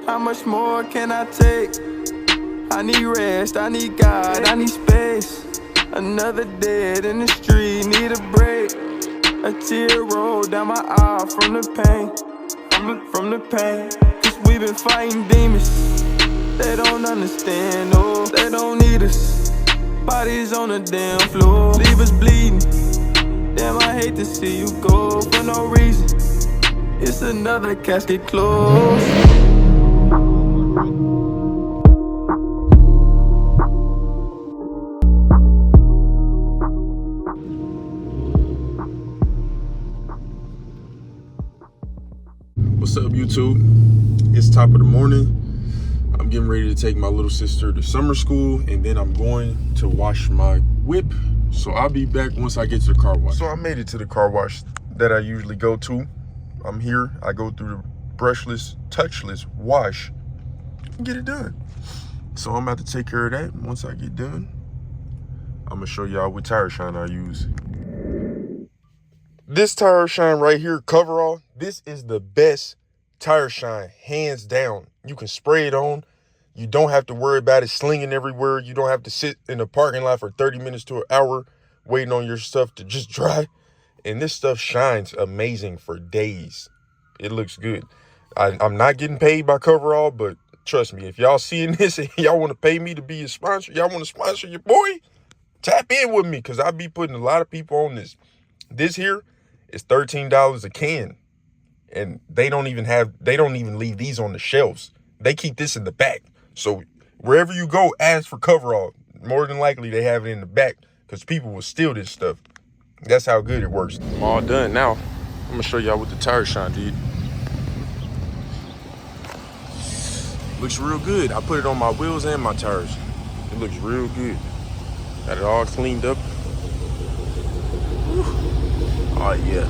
How much more can I take? I need rest, I need God, I need space. Another dead in the street, need a break. A tear rolled down my eye from the pain, from the pain. Cause we been fighting demons. They don't understand, oh, they don't need us. Bodies on the damn floor, leave us bleeding. Damn, I hate to see you go for no reason. It's another casket closed. What's up, YouTube? It's top of the morning. I'm getting ready to take my little sister to summer school, and then I'm going to wash my whip. So I'll be back once I get to the car wash. So I made it to the car wash that I usually go to. I'm here. I go through the brushless, touchless wash and get it done. So I'm about to take care of that. Once I get done, I'm gonna show y'all what tire shine I use. This tire shine right here, coverall, this is the best tire shine, hands down. You can spray it on. You don't have to worry about it slinging everywhere. You don't have to sit in the parking lot for 30 minutes to an hour waiting on your stuff to just dry. And this stuff shines amazing for days. It looks good. I'm not getting paid by coverall, but trust me, if y'all seeing this and y'all want to pay me to be a sponsor, y'all want to sponsor your boy, tap in with me, because I be putting a lot of people on this. This here is $13 a can, and they don't even leave these on the shelves. They keep this in the back. So wherever you go, ask for coverall. More than likely they have it in the back, because people will steal this stuff. That's how good it works. I'm all done now. I'm gonna show y'all what the tire shine did. Looks real good. I put it on my wheels and my tires. It looks real good. Got it all cleaned up. Whew. Oh yeah,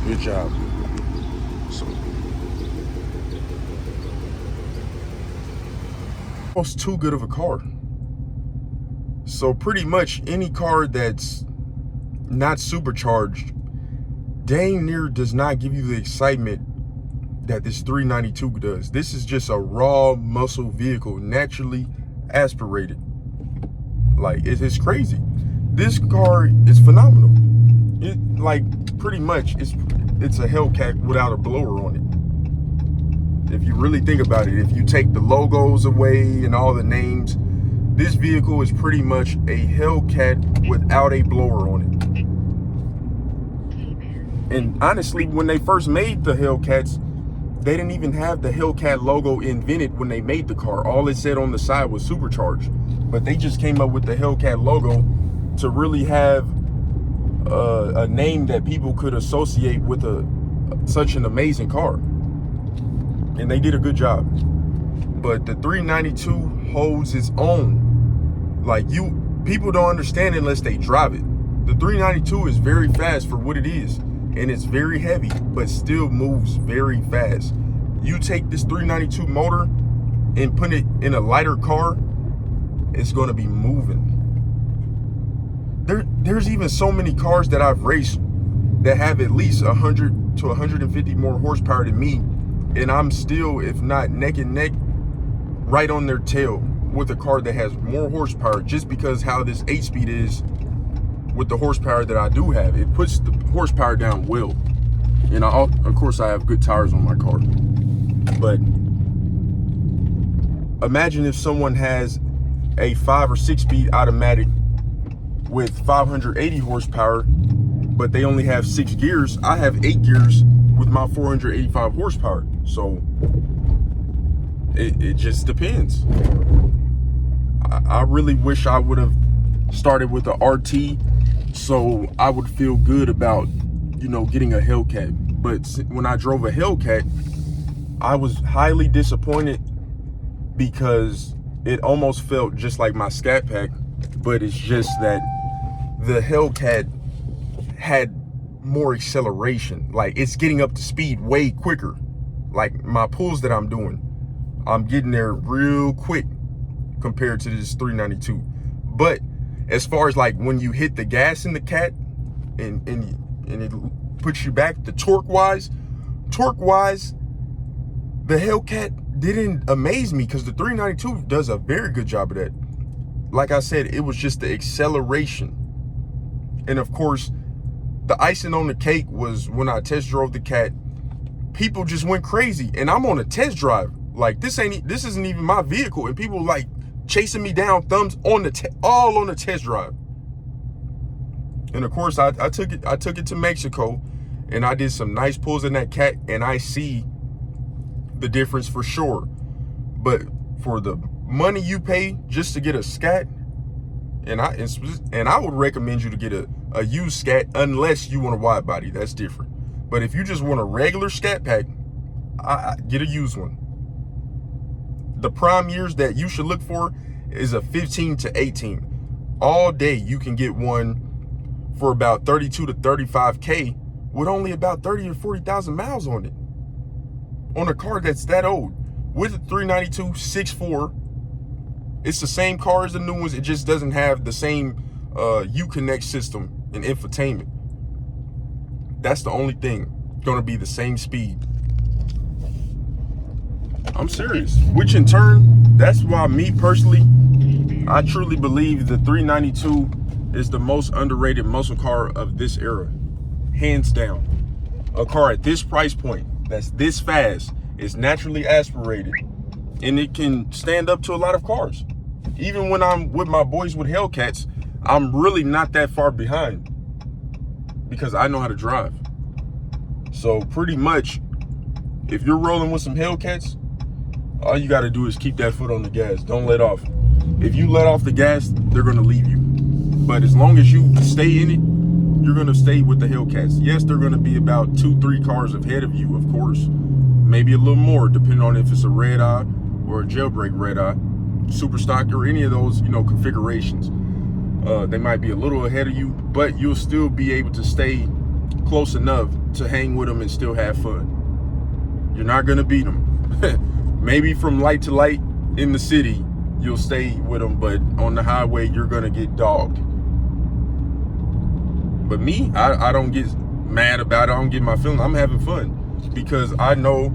good job. So, almost too good of a car. So pretty much any car that's not supercharged dang near does not give you the excitement that this 392 does. This is just a raw muscle vehicle, naturally aspirated. Like, it's crazy. This car is phenomenal. It, like, pretty much it's a Hellcat without a blower on it. If you really think about it, if you take the logos away and all the names, this vehicle is pretty much a Hellcat without a blower on it. And honestly, when they first made the Hellcats, they didn't even have the Hellcat logo invented when they made the car. All it said on the side was supercharged. But they just came up with the Hellcat logo to really have a name that people could associate with such an amazing car. And they did a good job. But the 392 holds its own. Like, people don't understand unless they drive it. The 392 is very fast for what it is, and it's very heavy, but still moves very fast. You take this 392 motor and put it in a lighter car, it's gonna be moving. There's even so many cars that I've raced that have at least 100 to 150 more horsepower than me, and I'm still, if not neck and neck, right on their tail with a car that has more horsepower, just because how this 8-speed is with the horsepower that I do have. It puts the horsepower down well. And of course I have good tires on my car. But imagine if someone has a 5 or 6-speed automatic with 580 horsepower, but they only have 6 gears. I have 8 gears with my 485 horsepower. So it just depends. I really wish I would have started with the RT, so I would feel good about, getting a Hellcat. But when I drove a Hellcat, I was highly disappointed because it almost felt just like my Scat Pack, but it's just that the Hellcat had more acceleration. Like, it's getting up to speed way quicker. Like, my pulls that I'm doing, I'm getting there real quick compared to this 392. But as far as like when you hit the gas in the cat and it puts you back, the torque wise, the Hellcat didn't amaze me because the 392 does a very good job of that. Like I said, it was just the acceleration. And of course, the icing on the cake was when I test drove the cat, people just went crazy. And I'm on a test drive. Like, this isn't even my vehicle. And people like chasing me down, thumbs on all on the test drive. And of course, I took it to Mexico, and I did some nice pulls in that cat, and I see the difference for sure. But for the money you pay just to get a Scat, and I would recommend you to get a used Scat unless you want a wide body. That's different. But if you just want a regular Scat Pack, I get a used one. The prime years that you should look for is a 15 to 18. All day you can get one for about 32 to 35K with only about 30 or 40,000 miles on it. On a car that's that old. With a 392 6.4, it's the same car as the new ones. It just doesn't have the same Uconnect system and infotainment. That's the only thing. Gonna be the same speed. I'm serious. Which in turn, that's why me personally, I truly believe the 392 is the most underrated muscle car of this era. Hands down. A car at this price point, that's this fast, is naturally aspirated, and it can stand up to a lot of cars. Even when I'm with my boys with Hellcats, I'm really not that far behind because I know how to drive. So pretty much, if you're rolling with some Hellcats, all you gotta do is keep that foot on the gas. Don't let off. If you let off the gas, they're gonna leave you. But as long as you stay in it, you're gonna stay with the Hellcats. Yes, they're gonna be about 2-3 cars ahead of you, of course. Maybe a little more, depending on if it's a red eye or a jailbreak red eye, super stock, or any of those, configurations. They might be a little ahead of you, but you'll still be able to stay close enough to hang with them and still have fun. You're not gonna beat them. Maybe from light to light in the city, you'll stay with them, but on the highway, you're gonna get dogged. But me, I don't get mad about it. I don't get my feelings. I'm having fun because I know,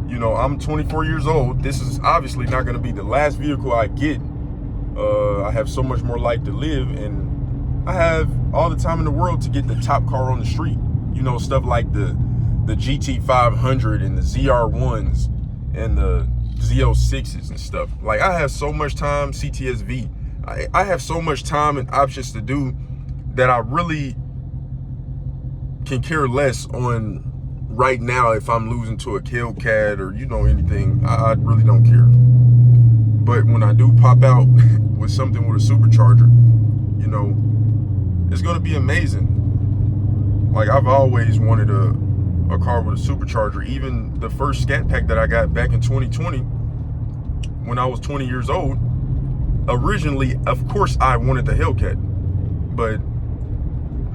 I'm 24 years old. This is obviously not gonna be the last vehicle I get. I have so much more life to live, and I have all the time in the world to get the top car on the street. Stuff like the GT500 and the ZR1s and the Z06s and stuff. Like, I have so much time, CTSV. I have so much time and options to do that I really can care less on right now if I'm losing to a Hellcat or, anything. I really don't care. But when I do pop out with something with a supercharger, it's going to be amazing. Like, I've always wanted a car with a supercharger. Even the first Scat Pack that I got back in 2020, when I was 20 years old, originally, of course, I wanted the Hellcat. But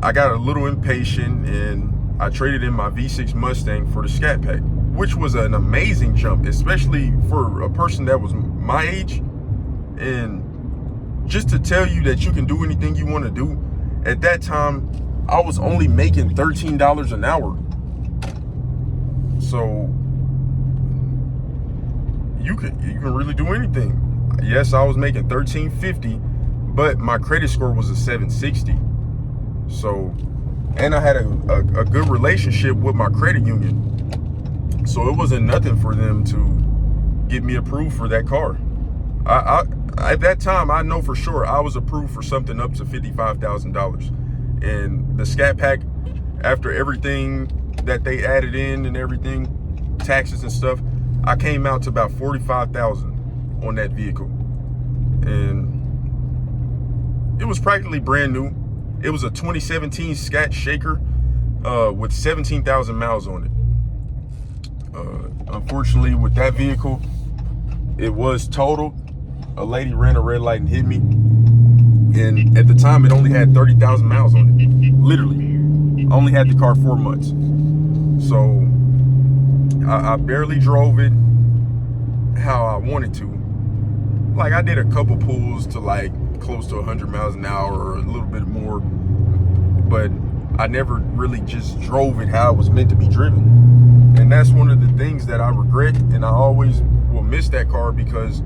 I got a little impatient and I traded in my V6 Mustang for the Scat Pack, which was an amazing jump, especially for a person that was my age. And just to tell you that you can do anything you want to do, at that time, I was only making $13 an hour. So you can really do anything. Yes, I was making $13.50, but my credit score was a 760. So, and I had a good relationship with my credit union. So it wasn't nothing for them to get me approved for that car. I at that time, I know for sure I was approved for something up to $55,000. And the Scat Pack, after everything that they added in and everything, taxes and stuff, I came out to about $45,000 on that vehicle. And it was practically brand new. It was a 2017 Scat Shaker with 17,000 miles on it. Unfortunately, with that vehicle, it was totaled. A lady ran a red light and hit me. And at the time, it only had 30,000 miles on it. Literally. I only had the car 4 months. So I barely drove it how I wanted to. Like, I did a couple pulls to like close to 100 miles an hour or a little bit more, but I never really just drove it how it was meant to be driven. And that's one of the things that I regret, and I always will miss that car, because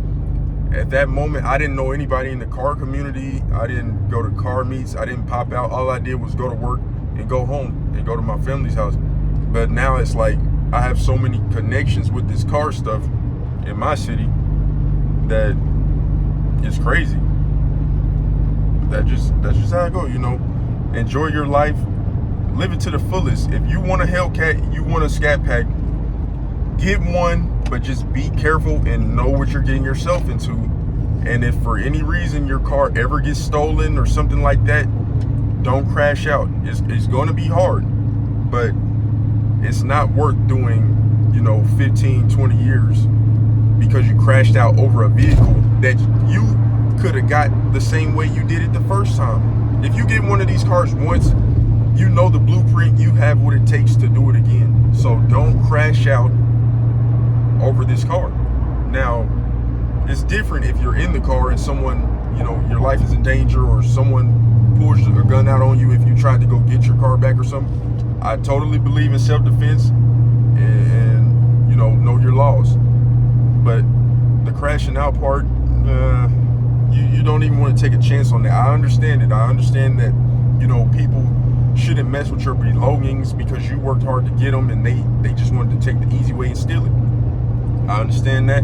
at that moment, I didn't know anybody in the car community. I didn't go to car meets. I didn't pop out. All I did was go to work and go home and go to my family's house. But now it's like I have so many connections with this car stuff in my city that it's crazy. That's just how I go, you know. Enjoy your life. Live it to the fullest. If you want a Hellcat, you want a Scat Pack, get one, but just be careful and know what you're getting yourself into. And if for any reason your car ever gets stolen or something like that, don't crash out. It's going to be hard, but it's not worth doing, you know, 15, 20 years because you crashed out over a vehicle that you could have got the same way you did it the first time. If you get one of these cars once, you know the blueprint, you have what it takes to do it again. So don't crash out over this car. Now, it's different if you're in the car and someone, you know, your life is in danger, or someone pulls a gun out on you if you tried to go get your car back or something. I totally believe in self-defense and you know your laws. But the crashing out part, you don't even want to take a chance on that. I understand it. I understand that, you know, people shouldn't mess with your belongings because you worked hard to get them and they just wanted to take the easy way and steal it. I understand that.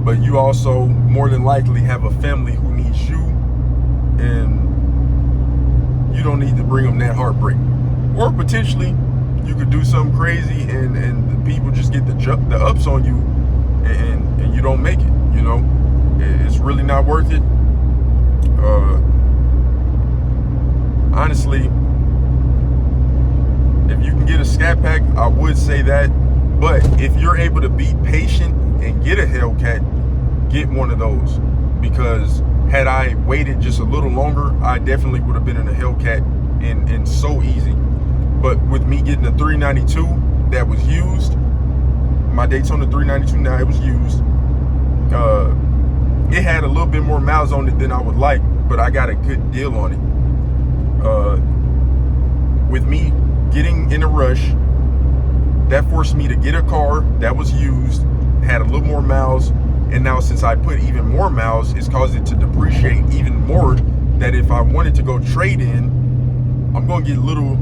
But you also more than likely have a family who needs you, and you don't need to bring them that heartbreak. Or potentially you could do something crazy and the people just get the ups on you, and you don't make it, you know. It's really not worth it. Honestly, if you can get a Scat Pack, I would say that. But if you're able to be patient and get a Hellcat, get one of those. Because had I waited just a little longer, I definitely would have been in a Hellcat and so easy. But with me getting a 392 that was used, my Daytona 392 now, it was used. It had a little bit more miles on it than I would like, but I got a good deal on it. With me getting in a rush, that forced me to get a car that was used, had a little more miles, and now since I put even more miles, it's caused it to depreciate even more, that if I wanted to go trade in, I'm going to get little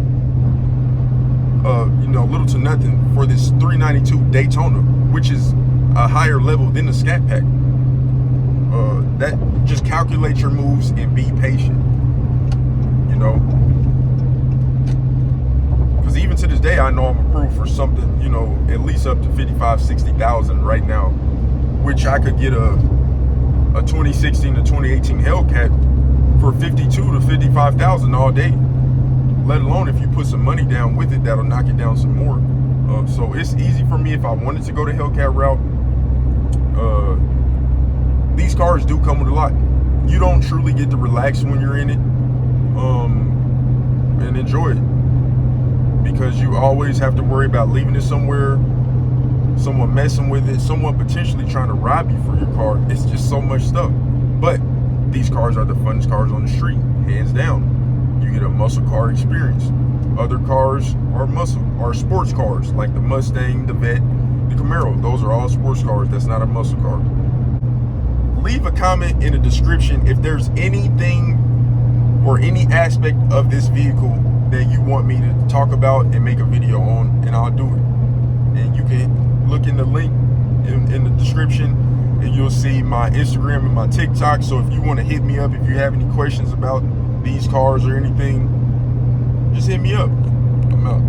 to nothing for this 392 Daytona, which is a higher level than the Scat Pack. That just calculate your moves and be patient, you know. Because even to this day, I know I'm approved for something, you know, at least up to 55, 60,000 right now, which I could get a 2016 to 2018 Hellcat for 52 to 55,000 all day. Let alone if you put some money down with it, that'll knock it down some more. So it's easy for me if I wanted to go the Hellcat route. These cars do come with a lot. You don't truly get to relax when you're in it, and enjoy it, because you always have to worry about leaving it somewhere, someone messing with it, someone potentially trying to rob you for your car. It's just so much stuff. But these cars are the funnest cars on the street, hands down. You get a muscle car experience. Other cars are sports cars, like the Mustang, the Vet, the Camaro. Those are all sports cars. That's not a muscle car. Leave a comment in the description if there's anything or any aspect of this vehicle that you want me to talk about and make a video on, and I'll do it. And you can look in the link in the description, and you'll see my Instagram and my TikTok. So if you want to hit me up, if you have any questions about these cars or anything, just hit me up. I'm out.